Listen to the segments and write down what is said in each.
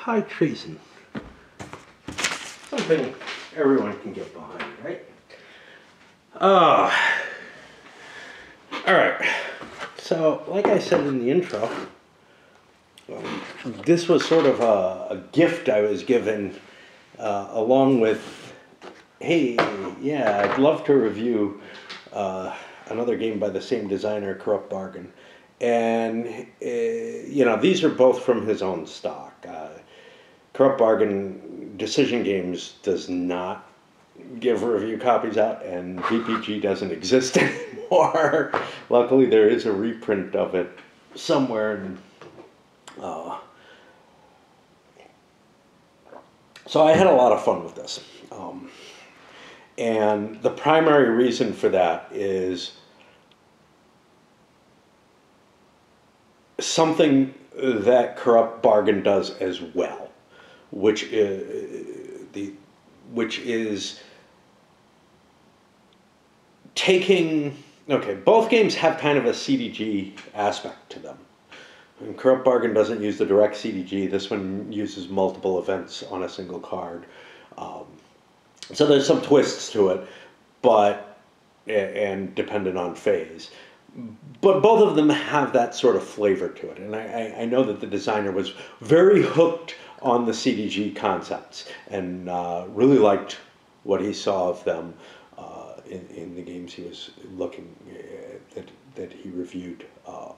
high treason. Something everyone can get behind, right? Alright. So, like I said in the intro, this was sort of a gift I was given along with, hey, yeah, I'd love to review another game by the same designer, Corrupt Bargain. And, these are both from his own stock. Corrupt Bargain Decision Games does not give review copies out, and VPG doesn't exist anymore. Luckily, there is a reprint of it somewhere. And, so I had a lot of fun with this. And the primary reason for that is something that Corrupt Bargain does as well, which is taking, both games have kind of a CDG aspect to them. And Corrupt Bargain doesn't use the direct CDG. This one uses multiple events on a single card. So there's some twists to it, and dependent on phase. But both of them have that sort of flavor to it. And I know that the designer was very hooked on the CDG concepts and really liked what he saw of them in the games he was looking at, that he reviewed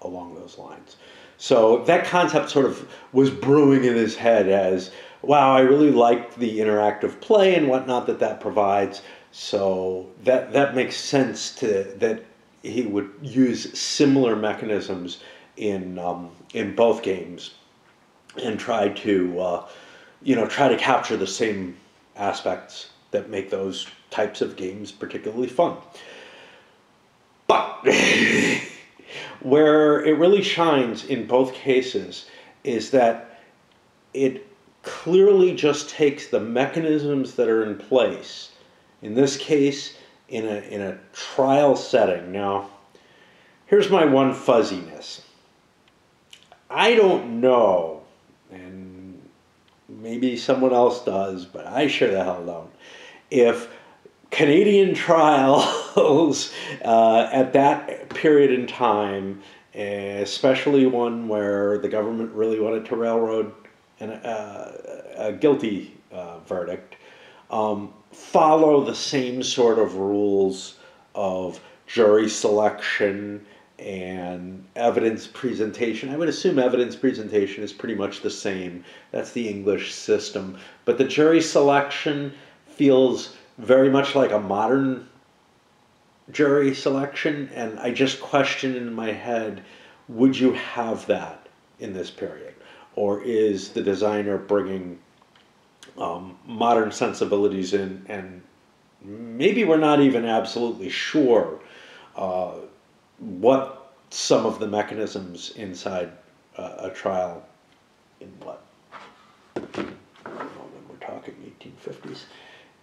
along those lines. So that concept sort of was brewing in his head as, wow, I really liked the interactive play and whatnot that provides. So that makes sense that he would use similar mechanisms in both games and try to capture the same aspects that make those types of games particularly fun. But where it really shines in both cases is that it clearly just takes the mechanisms that are in place, in this case, in a trial setting. Now, here's my one fuzziness. I don't know, and maybe someone else does, but I sure the hell don't, if Canadian trials at that period in time, especially one where the government really wanted to railroad a guilty verdict, follow the same sort of rules of jury selection and evidence presentation. I would assume evidence presentation is pretty much the same. That's the English system. But the jury selection feels very much like a modern jury selection, and I just question in my head, would you have that in this period? Or is the designer bringing modern sensibilities in, and maybe we're not even absolutely sure what some of the mechanisms inside a trial in what? We're talking 1850s.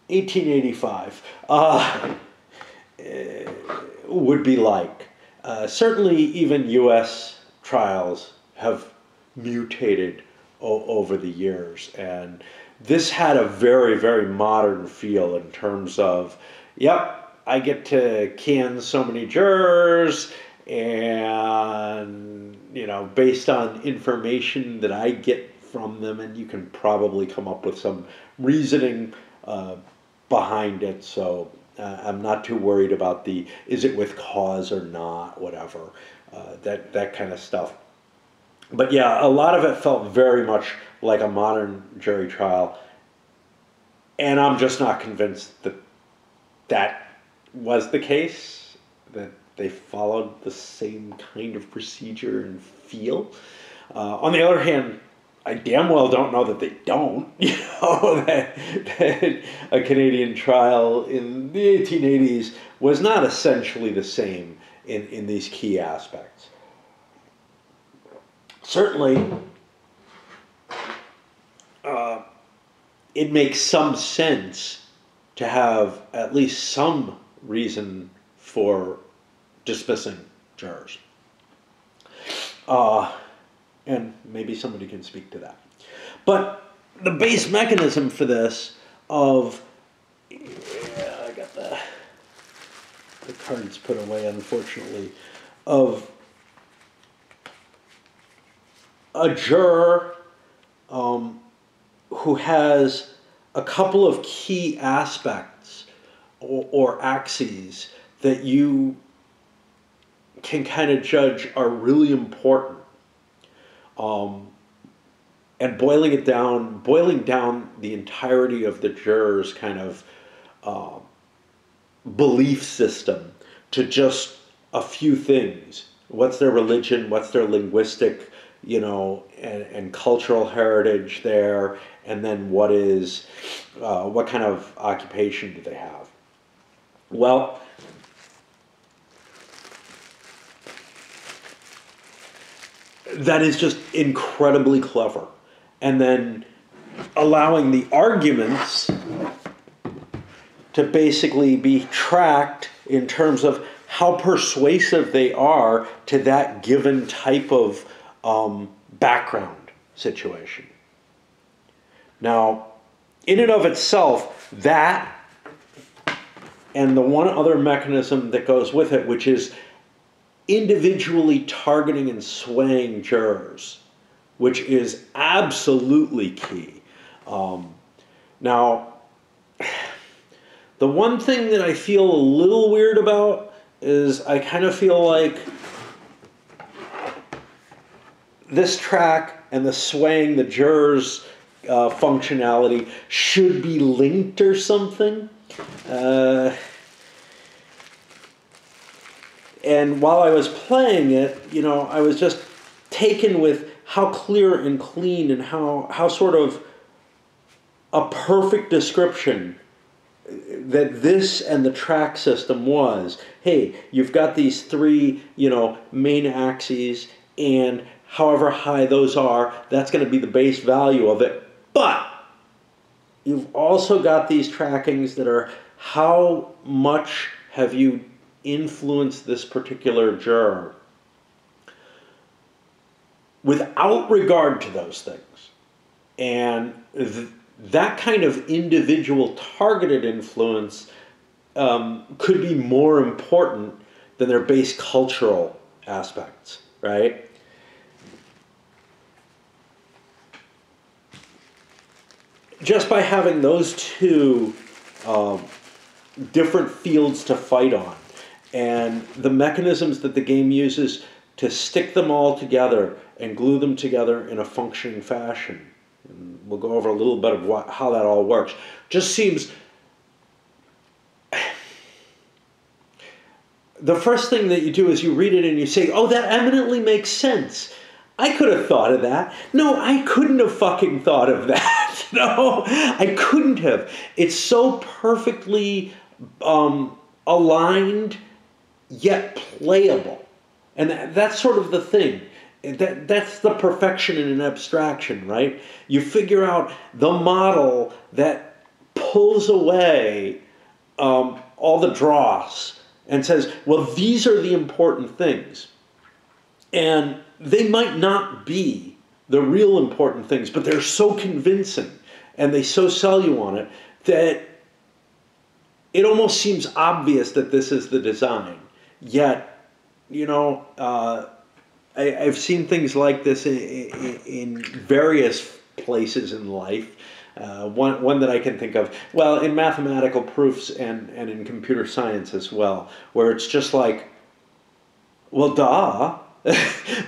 1885 would be like. Certainly even U.S. trials have mutated over the years, and this had a very, very modern feel in terms of, yep, I get to can so many jurors, and, based on information that I get from them, and you can probably come up with some reasoning behind it. So I'm not too worried about is it with cause or not, whatever, that kind of stuff. But yeah, a lot of it felt very much like a modern jury trial, and I'm just not convinced that was the case, that they followed the same kind of procedure and feel. On the other hand, I damn well don't know that they don't. That a Canadian trial in the 1880s was not essentially the same in these key aspects. Certainly, it makes some sense to have at least some reason for dismissing jurors. And maybe somebody can speak to that. But the base mechanism for this of, I got the cards put away, unfortunately, of a juror who has a couple of key aspects or axes that you can kind of judge are really important. And boiling down the entirety of the jurors' kind of belief system to just a few things. What's their religion? What's their linguistic, and cultural heritage there? And then what kind of occupation do they have? Well, that is just incredibly clever. And then allowing the arguments to basically be tracked in terms of how persuasive they are to that given type of background situation. Now, in and of itself, that and the one other mechanism that goes with it, which is individually targeting and swaying jurors, which is absolutely key. Now, the one thing that I feel a little weird about is I kind of feel like this track and the swaying the jurors' functionality should be linked or something. And while I was playing it, I was just taken with how clear and clean and how sort of a perfect description that this and the track system was. Hey, you've got these three, main axes, and however high those are, that's going to be the base value of it. But you've also got these trackings that are how much have you influenced this particular juror without regard to those things. And that kind of individual targeted influence could be more important than their base cultural aspects, right? Just by having those two different fields to fight on, and the mechanisms that the game uses to stick them all together and glue them together in a functioning fashion. And we'll go over a little bit of how that all works. Just seems... The first thing that you do is you read it and you say, oh, that eminently makes sense. I could have thought of that. No, I couldn't have fucking thought of that. No, I couldn't have. It's so perfectly aligned, yet playable. And that's sort of the thing. That's the perfection in an abstraction, right? You figure out the model that pulls away all the dross and says, well, these are the important things. And they might not be the real important things, but they're so convincing and they so sell you on it that it almost seems obvious that this is the design. Yet, I've seen things like this in various places in life. One that I can think of, well, in mathematical proofs and in computer science as well, where it's just like, well, duh.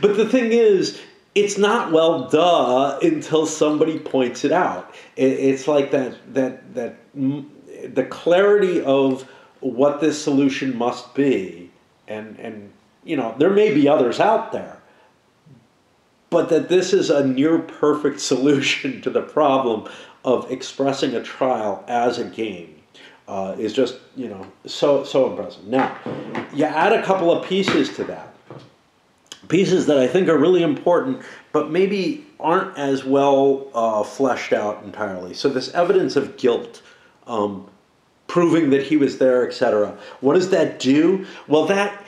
But the thing is, it's not well, duh, until somebody points it out. It's like the clarity of what this solution must be, and there may be others out there, but that this is a near perfect solution to the problem of expressing a trial as a game is just, so impressive. Now, you add a couple of pieces to that. Pieces that I think are really important, but maybe aren't as well fleshed out entirely. So this evidence of guilt, proving that he was there, etc. What does that do? Well, that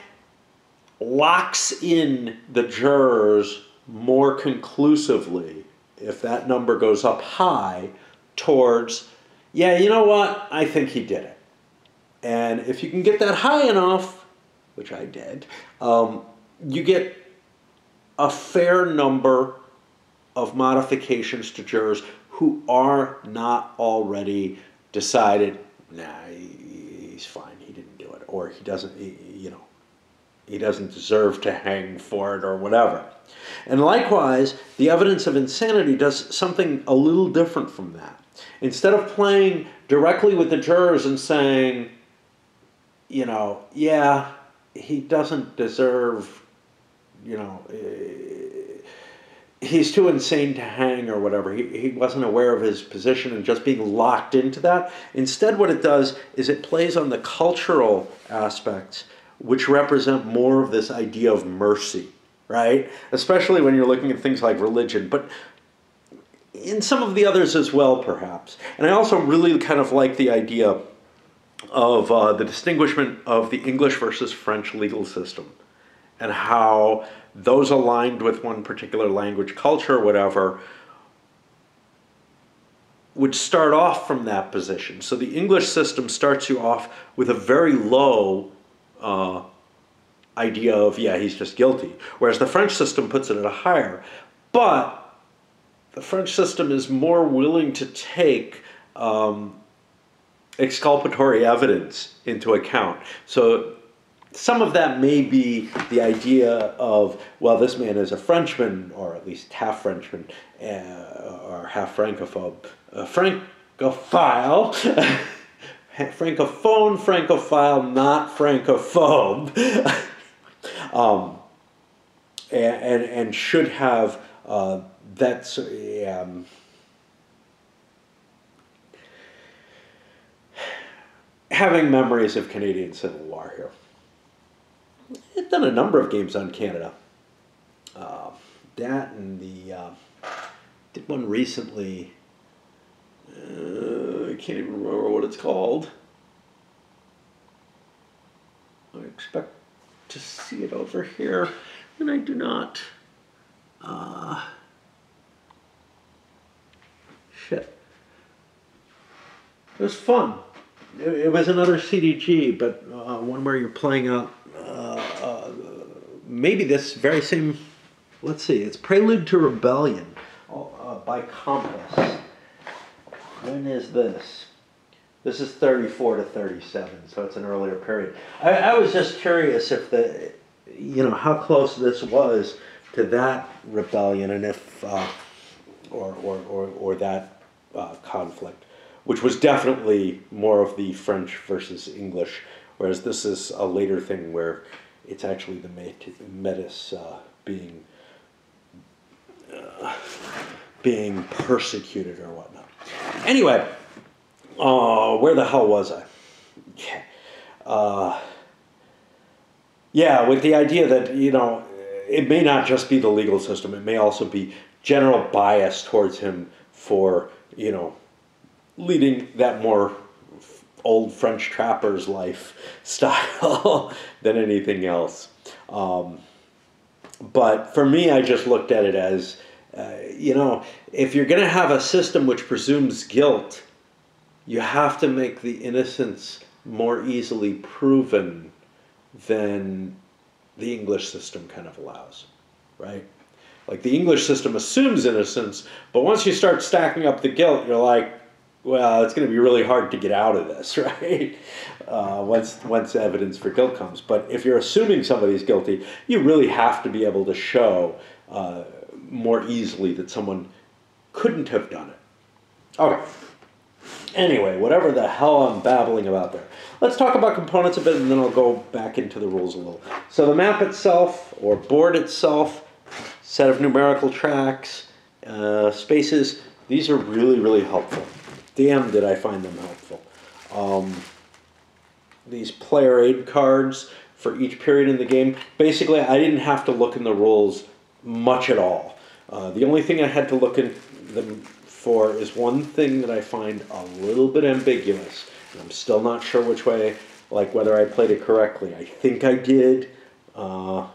locks in the jurors more conclusively if that number goes up high towards, yeah, you know what, I think he did it. And if you can get that high enough, which I did, you get a fair number of modifications to jurors who are not already decided, nah, he's fine, he didn't do it, or he doesn't, he doesn't deserve to hang for it, or whatever. And likewise, the evidence of insanity does something a little different from that. Instead of playing directly with the jurors and saying, yeah, he doesn't deserve, he's too insane to hang or whatever. He wasn't aware of his position and just being locked into that. Instead, what it does is it plays on the cultural aspects, which represent more of this idea of mercy, right? Especially when you're looking at things like religion, but in some of the others as well, perhaps. And I also really kind of like the idea of the distinguishment of the English versus French legal system, and how those aligned with one particular language, culture, or whatever, would start off from that position. So the English system starts you off with a very low idea of, yeah, he's just guilty, whereas the French system puts it at a higher. But the French system is more willing to take exculpatory evidence into account. So some of that may be the idea of, well, this man is a Frenchman, or at least half Frenchman, or half Francophobe. Francophile. Francophile, not Francophobe. And should have having memories of Canadian Civil War here. I've done a number of games on Canada. That and did one recently. I can't even remember what it's called. I expect to see it over here, and I do not. Shit. It was fun. It was another CDG, but one where you're playing out maybe this very same, let's see, it's Prelude to Rebellion by Compass. When is this? This is 34 to 37, so it's an earlier period. I was just curious if how close this was to that rebellion, and if, or that conflict, which was definitely more of the French versus English, whereas this is a later thing where it's actually the Metis being persecuted or whatnot. Anyway, where the hell was I? Yeah, with the idea that, it may not just be the legal system, it may also be general bias towards him for, leading that more old French trapper's lifestyle than anything else. But for me, I just looked at it as, if you're going to have a system which presumes guilt, you have to make the innocence more easily proven than the English system kind of allows, right? Like the English system assumes innocence, but once you start stacking up the guilt, you're like, well, it's going to be really hard to get out of this, right? Once evidence for guilt comes. But if you're assuming somebody's guilty, you really have to be able to show more easily that someone couldn't have done it. Okay. Anyway, whatever the hell I'm babbling about there. Let's talk about components a bit, and then I'll go back into the rules a little. So the map itself, or board itself, set of numerical tracks, spaces, these are really, really helpful. Damn, did I find them helpful. These player aid cards for each period in the game. Basically, I didn't have to look in the rules much at all. The only thing I had to look in them for is one thing that I find a little bit ambiguous. And I'm still not sure which way, like whether I played it correctly. I think I did. Of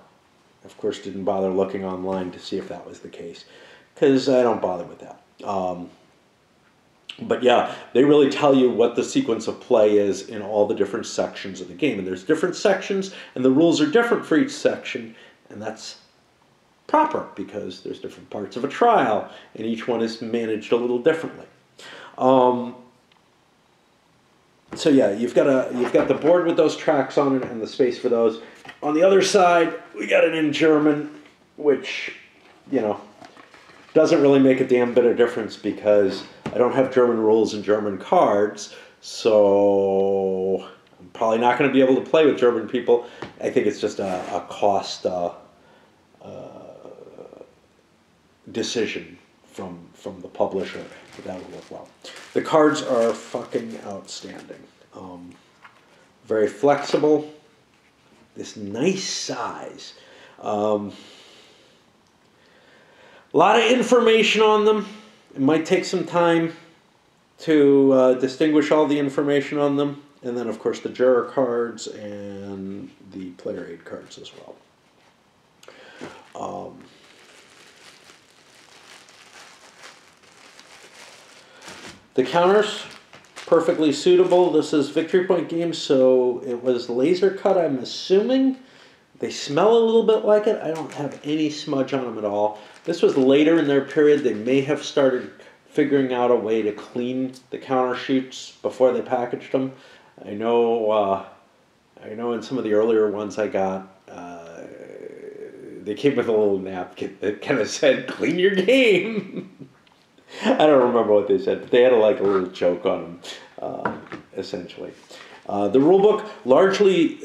course, didn't bother looking online to see if that was the case. because I don't bother with that. But yeah, they really tell you what the sequence of play is in all the different sections of the game. And there's different sections, and the rules are different for each section, and that's proper because there's different parts of a trial, and each one is managed a little differently. So yeah, you've got the board with those tracks on it and the space for those. On the other side, we got it in German, which, you know, doesn't really make a damn bit of difference because I don't have German rules and German cards, so I'm probably not going to be able to play with German people. I think it's just a cost decision from the publisher, but that would work well. The cards are fucking outstanding. Very flexible. This nice size. A lot of information on them. It might take some time to distinguish all the information on them. And then, of course, the juror cards and the player aid cards as well. The counters, perfectly suitable. This is Victory Point Games, so it was laser cut, I'm assuming. They smell a little bit like it. I don't have any smudge on them at all. This was later in their period. They may have started figuring out a way to clean the counter sheets before they packaged them. I know in some of the earlier ones I got, they came with a little napkin that kind of said, "Clean your game." I don't remember what they said, but they had a little joke on them, essentially. The rulebook largely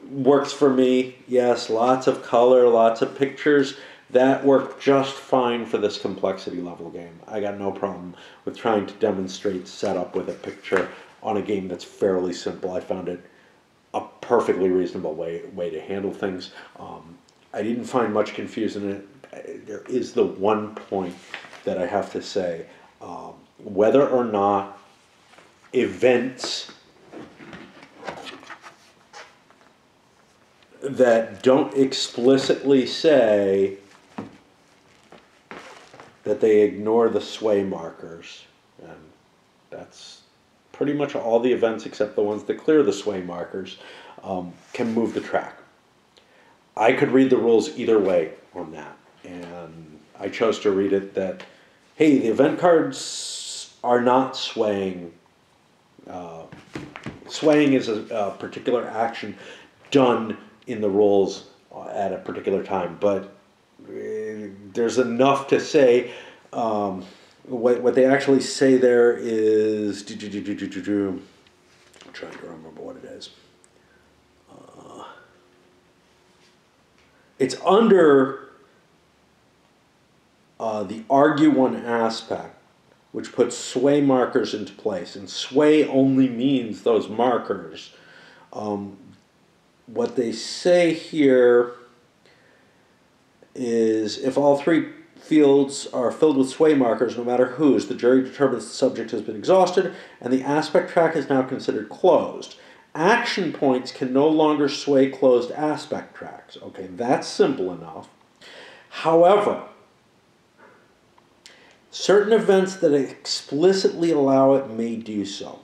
works for me. Yes, lots of color, lots of pictures. That worked just fine for this complexity level game. I got no problem with trying to demonstrate setup with a picture on a game that's fairly simple. I found it a perfectly reasonable way to handle things. I didn't find much confusion in it. There is the one point that I have to say, whether or not events that don't explicitly say that they ignore the sway markers, and that's pretty much all the events except the ones that clear the sway markers, can move the track. I could read the rules either way on that, and I chose to read it that, hey, the event cards are not swaying. Swaying is a particular action done in the rules at a particular time, but there's enough to say. What they actually say there is, I'm trying to remember what it is. It's under the argue one aspect, which puts sway markers into place. And sway only means those markers. What they say here is if all three fields are filled with sway markers, no matter whose, the jury determines the subject has been exhausted and the aspect track is now considered closed. Action points can no longer sway closed aspect tracks. Okay, that's simple enough. However, certain events that explicitly allow it may do so.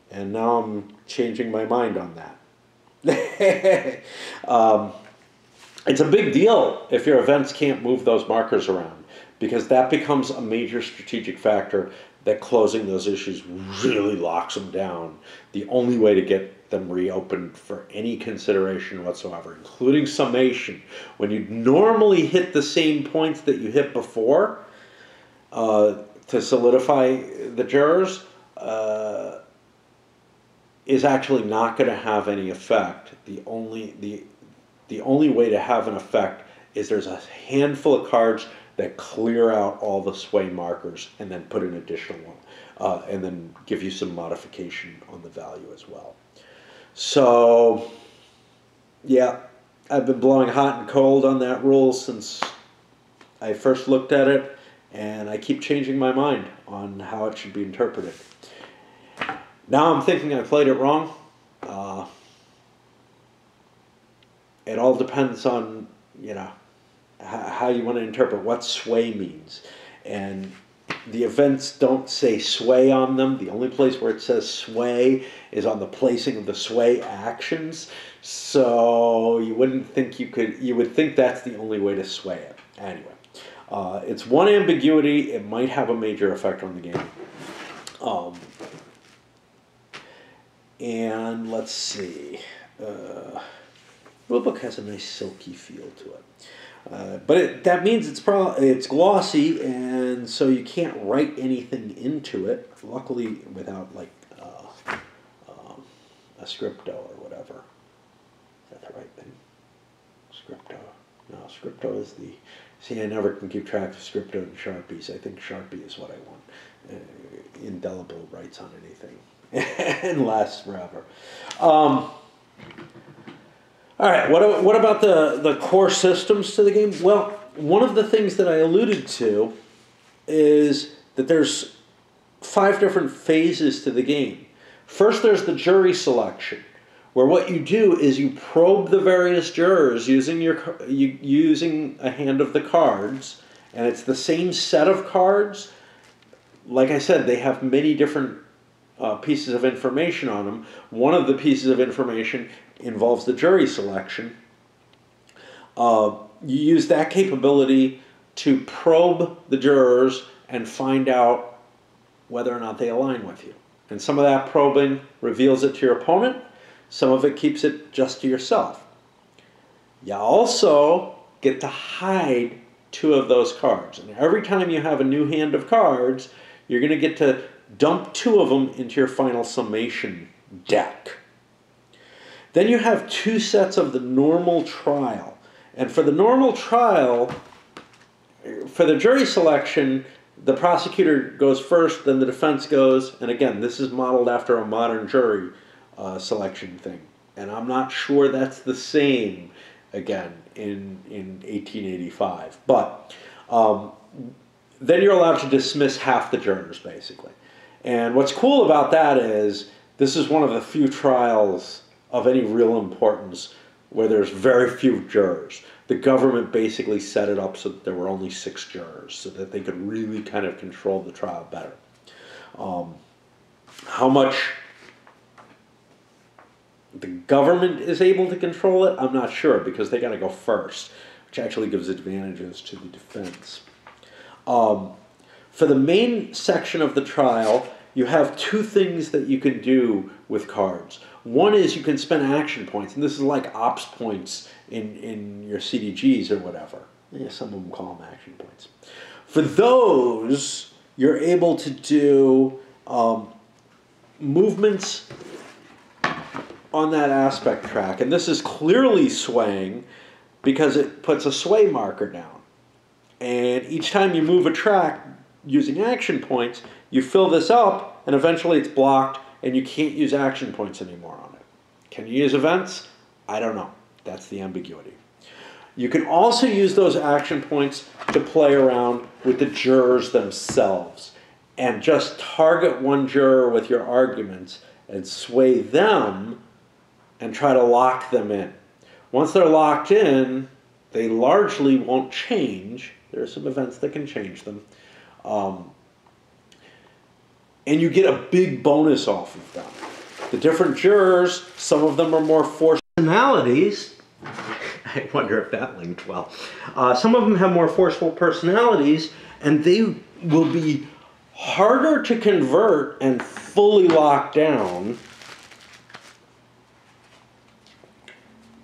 And now I'm changing my mind on that. It's a big deal if your events can't move those markers around, because that becomes a major strategic factor that closing those issues really locks them down. The only way to get them reopened for any consideration whatsoever, including summation, when you normally hit the same points that you hit before to solidify the jurors, is actually not going to have any effect. The only way to have an effect is there's a handful of cards that clear out all the sway markers and then put an additional one, and then give you some modification on the value as well. So, yeah, I've been blowing hot and cold on that rule since I first looked at it, and I keep changing my mind on how it should be interpreted. Now I'm thinking I played it wrong. It all depends on, how you want to interpret what sway means. And the events don't say sway on them. The only place where it says sway is on the placing of the sway actions. So you wouldn't think you would think that's the only way to sway it. Anyway, it's one ambiguity. It might have a major effect on the game. And let's see. Rulebook has a nice silky feel to it. But that means it's glossy, and so you can't write anything into it. Luckily, without like a scripto or whatever. Is that the right thing? Scripto. No, scripto is the. See, I never can keep track of scripto and Sharpies. I think Sharpie is what I want. Indelible writes on anything and lasts forever. All right, what about the core systems to the game? Well, one of the things that I alluded to is that there's 5 different phases to the game. First, there's the jury selection, where what you do is you probe the various jurors using a hand of the cards, and it's the same set of cards. Like I said, they have many different pieces of information on them. One of the pieces of information involves the jury selection. You use that capability to probe the jurors and find out whether or not they align with you. And some of that probing reveals it to your opponent. Some of it keeps it just to yourself. You also get to hide 2 of those cards. And every time you have a new hand of cards, you're going to get to dump 2 of them into your final summation deck. Then you have 2 sets of the normal trial. And for the normal trial, for the jury selection, the prosecutor goes first, then the defense goes. And again, this is modeled after a modern jury selection thing. And I'm not sure that's the same, again, in 1885. But then you're allowed to dismiss half the jurors, basically. And what's cool about that is this is one of the few trials of any real importance where there's very few jurors. The government basically set it up so that there were only 6 jurors so that they could really kind of control the trial better. How much the government is able to control it, I'm not sure, because they got to go first, which actually gives advantages to the defense. For the main section of the trial, you have 2 things that you can do with cards. One is you can spend action points, and this is like ops points in your CDGs or whatever. Yeah, some of them call them action points. For those, you're able to do movements on that aspect track, and this is clearly swaying because it puts a sway marker down. And each time you move a track using action points, you fill this up, and eventually it's blocked, and you can't use action points anymore on it. Can you use events? I don't know. That's the ambiguity. You can also use those action points to play around with the jurors themselves and just target one juror with your arguments and sway them and try to lock them in. Once they're locked in, they largely won't change. There are some events that can change them. And you get a big bonus off of them. The different jurors, some of them are more forceful personalities. I wonder if that linked well. Some of them have more forceful personalities, and they will be harder to convert and fully lock down.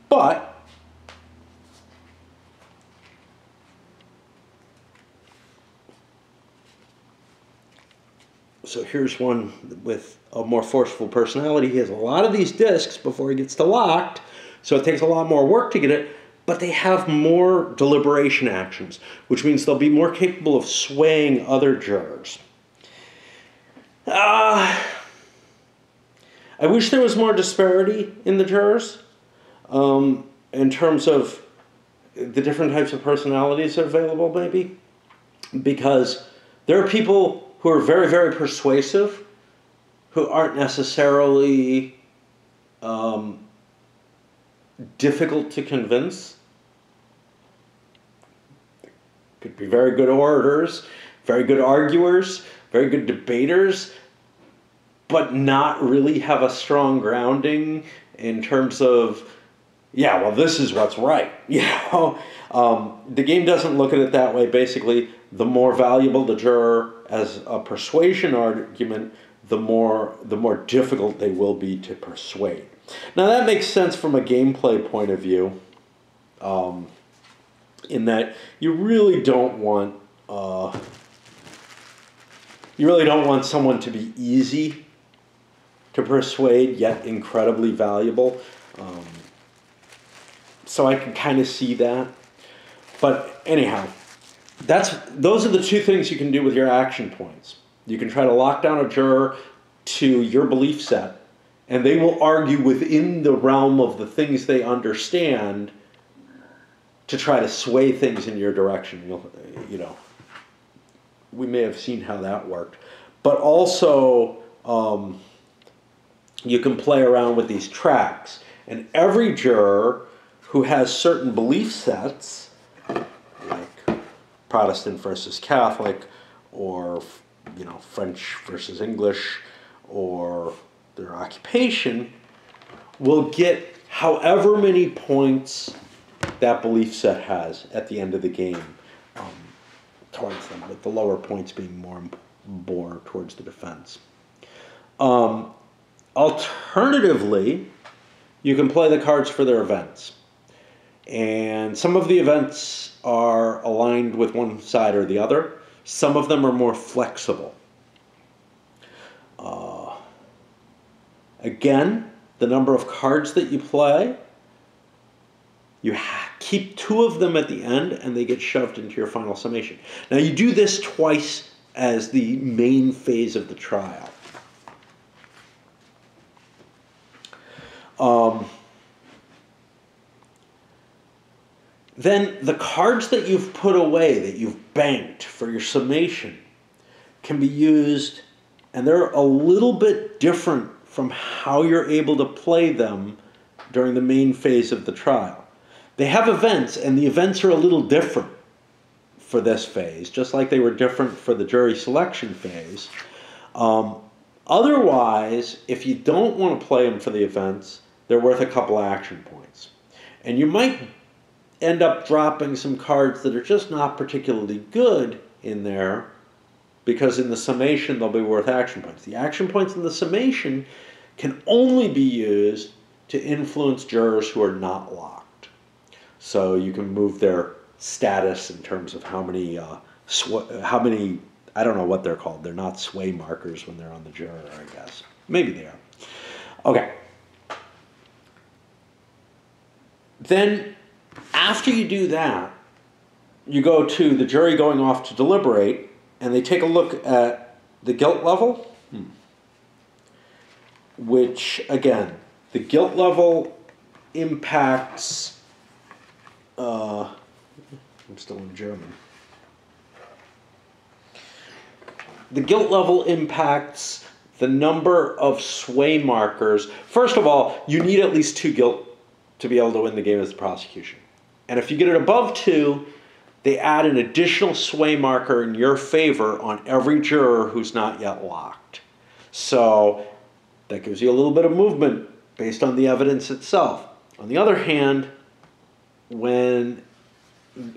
But so here's one with a more forceful personality. He has a lot of these discs before he gets to locked, so it takes a lot more work to get it, but they have more deliberation actions, which means they'll be more capable of swaying other jurors. I wish there was more disparity in the jurors in terms of the different types of personalities that are available, maybe, because there are people who are very, very persuasive, who aren't necessarily difficult to convince. could be very good orators, very good arguers, very good debaters, but not really have a strong grounding in terms of, yeah, well, this is what's right. The game doesn't look at it that way. Basically, the more valuable the juror as a persuasion argument, the more difficult they will be to persuade. Now that makes sense from a gameplay point of view, in that you really don't want someone to be easy to persuade yet incredibly valuable. So I can kind of see that. But anyhow, those are the two things you can do with your action points. You can try to lock down a juror to your belief set, and they will argue within the realm of the things they understand to try to sway things in your direction. We may have seen how that worked. But also, you can play around with these tracks. And every juror who has certain belief sets, like Protestant versus Catholic, or French versus English, or their occupation, will get however many points that belief set has at the end of the game towards them, with the lower points being more towards the defense. Alternatively, you can play the cards for their events. And some of the events are aligned with one side or the other. Some of them are more flexible. Again, the number of cards that you play, you keep 2 of them at the end and they get shoved into your final summation. Now you do this twice as the main phase of the trial. Then the cards that you've put away, that you've banked for your summation, can be used, and they're a little bit different from how you're able to play them during the main phase of the trial. They have events, and the events are a little different for this phase, just like they were different for the jury selection phase. Otherwise, if you don't want to play them for the events, they're worth a couple action points. And you might end up dropping some cards that are just not particularly good in there, because in the summation they'll be worth action points. The action points in the summation can only be used to influence jurors who are not locked. So you can move their status in terms of how many, I don't know what they're called. They're not sway markers when they're on the juror, I guess. Maybe they are. Okay. Then, after you do that, you go to the jury going off to deliberate, and they take a look at the guilt level, which, again, the guilt level impacts, I'm still in German. The guilt level impacts the number of sway markers. First of all, you need at least 2 guilt to be able to win the game as the prosecution. And if you get it above 2, they add an additional sway marker in your favor on every juror who's not yet locked. So that gives you a little bit of movement based on the evidence itself. On the other hand, when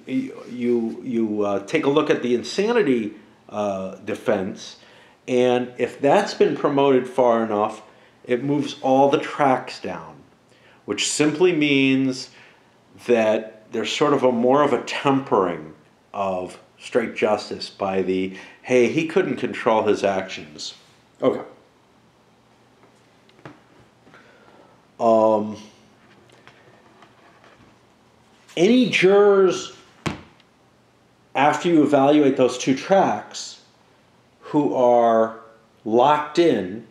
you take a look at the insanity defense, and if that's been promoted far enough, it moves all the tracks down, which simply means that there's sort of more of a tempering of straight justice by the, hey, he couldn't control his actions. Okay. Any jurors, after you evaluate those 2 tracks, who are locked in,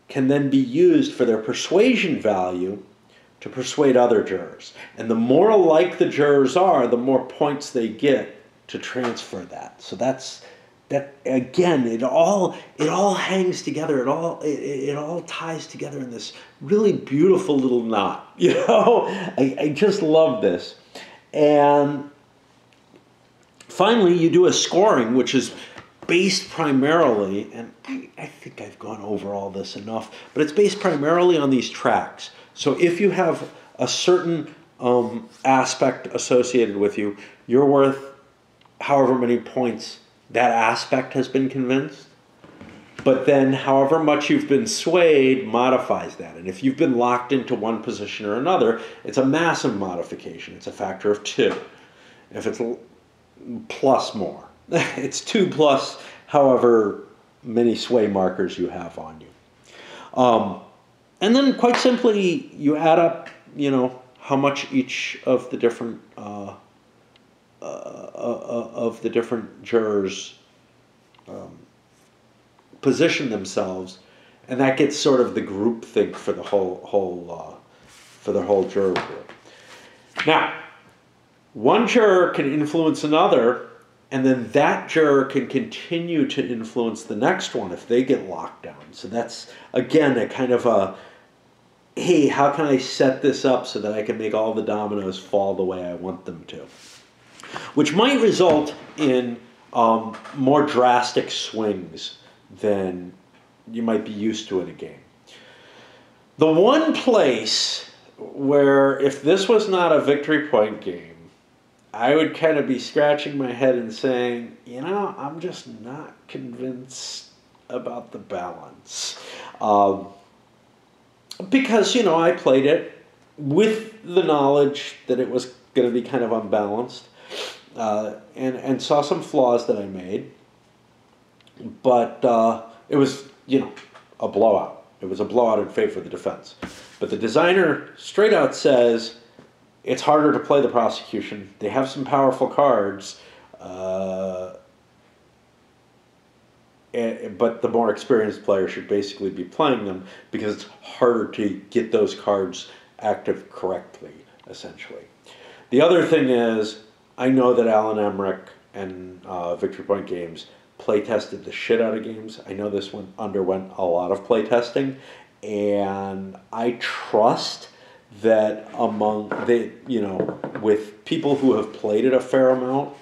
can then be used for their persuasion value to persuade other jurors. And the more alike the jurors are, the more points they get to transfer that. So that again, it all hangs together. It all ties together in this really beautiful little knot. I just love this. And Finally, you do a scoring, which is based primarily, and I think I've gone over all this enough, but it's based primarily on these tracks. So if you have a certain aspect associated with you, you're worth however many points that aspect has been convinced. But then however much you've been swayed modifies that. And if you've been locked into one position or another, it's a massive modification. It's a factor of 2. If it's plus more, it's 2 plus however many sway markers you have on you. And then quite simply, you add up, how much each of the different jurors position themselves, and that gets sort of the group think for the whole juror group. Now, one juror can influence another, and then that juror can continue to influence the next one if they get locked down. So that's, again, a kind of a, hey, how can I set this up so that I can make all the dominoes fall the way I want them to? Which might result in more drastic swings than you might be used to in a game. The one place where, if this was not a victory point game, I would kind of be scratching my head and saying, I'm just not convinced about the balance. Because, I played it with the knowledge that it was going to be kind of unbalanced, and saw some flaws that I made. But it was, a blowout. It was a blowout in favor of the defense. But the designer straight out says it's harder to play the prosecution. They have some powerful cards, but the more experienced player should basically be playing them because it's harder to get those cards active correctly, essentially. The other thing is, I know that Alan Emmerich and Victory Point Games play tested the shit out of games. I know this one underwent a lot of play testing, and I trust that with people who have played it a fair amount,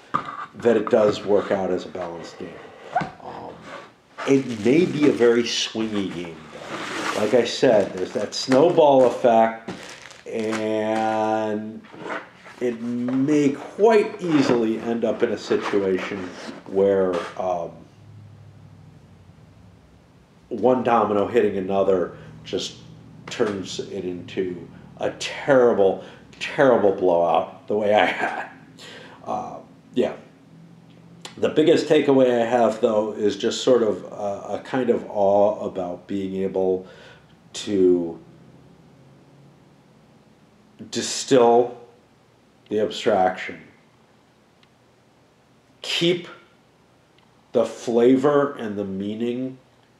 that it does work out as a balanced game. It may be a very swingy game, though. Like I said, there's that snowball effect, and it may quite easily end up in a situation where one domino hitting another just turns it into a terrible, terrible blowout, the way I had. Yeah. The biggest takeaway I have, though, is just sort of a kind of awe about being able to distill the abstraction, keep the flavor and the meaning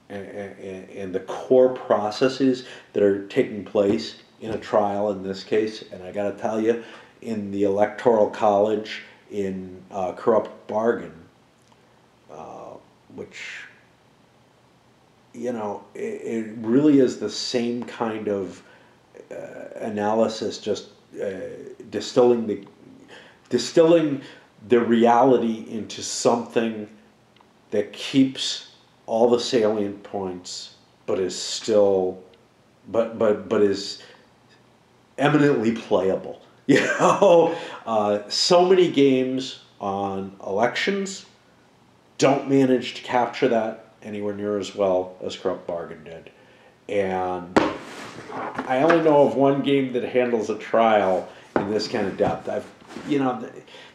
and the core processes that are taking place in a trial in this case. And I got to tell you, in the Electoral College in Corrupt Bargain, which, it really is the same kind of analysis, just distilling the reality into something that keeps all the salient points, but is still, but is eminently playable. So many games on elections don't manage to capture that anywhere near as well as Corrupt Bargain did. And I only know of one game that handles a trial in this kind of depth.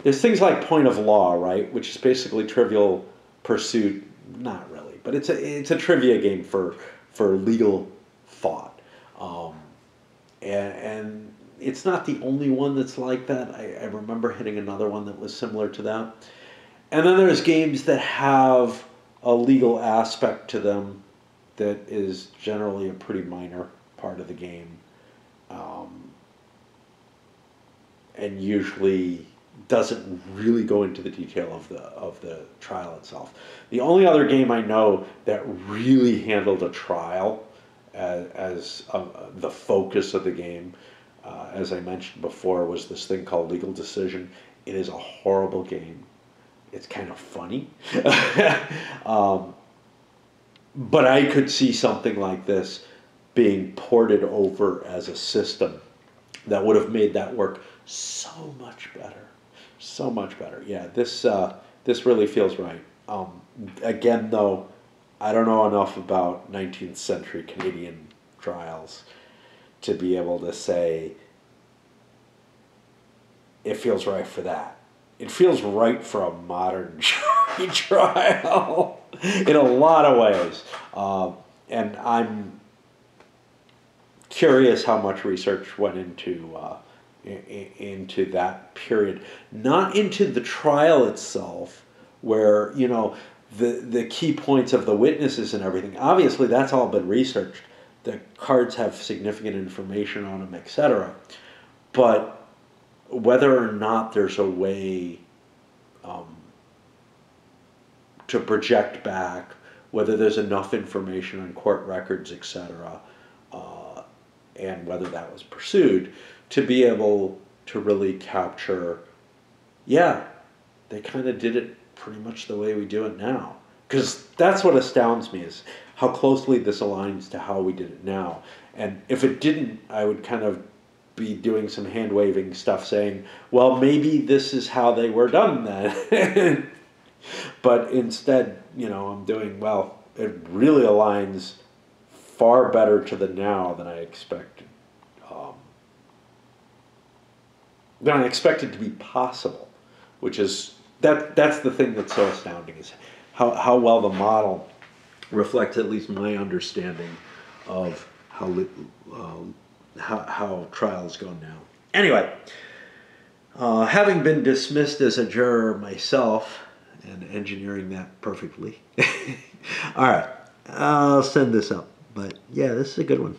There's things like Point of Law, right, which is basically Trivial Pursuit. Not really, but it's a trivia game for legal thought, and it's not the only one that's like that. I remember hitting another one that was similar to that. And then there's games that have a legal aspect to them that is generally a pretty minor part of the game, and usually doesn't really go into the detail of the trial itself. The only other game I know that really handled a trial as the focus of the game, as I mentioned before, was this thing called Legal Decision. It is a horrible game. it's kind of funny. But I could see something like this being ported over as a system that would have made that work so much better. So much better. Yeah, this really feels right. Again, though, I don't know enough about 19th century Canadian trials to be able to say it feels right for that. It feels right for a modern jury trial in a lot of ways. And I'm curious how much research went into that period. Not into the trial itself, where, you know, the key points of the witnesses and everything. Obviously, that's all been researched. The cards have significant information on them, etc. But whether or not there's a way to project back, whether there's enough information on court records, etc., and whether that was pursued, to be able to really capture, yeah, they kind of did it pretty much the way we do it now. Because that's what astounds me, is how closely this aligns to how we did it now. And if it didn't, I would kind of be doing some hand-waving stuff saying, well, maybe this is how they were done then. But instead, you know, I'm doing, well, it really aligns far better to the now than I expected. Than I expected to be possible, which is, that's the thing that's so astounding, is how well the model reflects at least my understanding of how trials go now. Anyway, having been dismissed as a juror myself and engineering that perfectly, all right, I'll send this up. But yeah, this is a good one.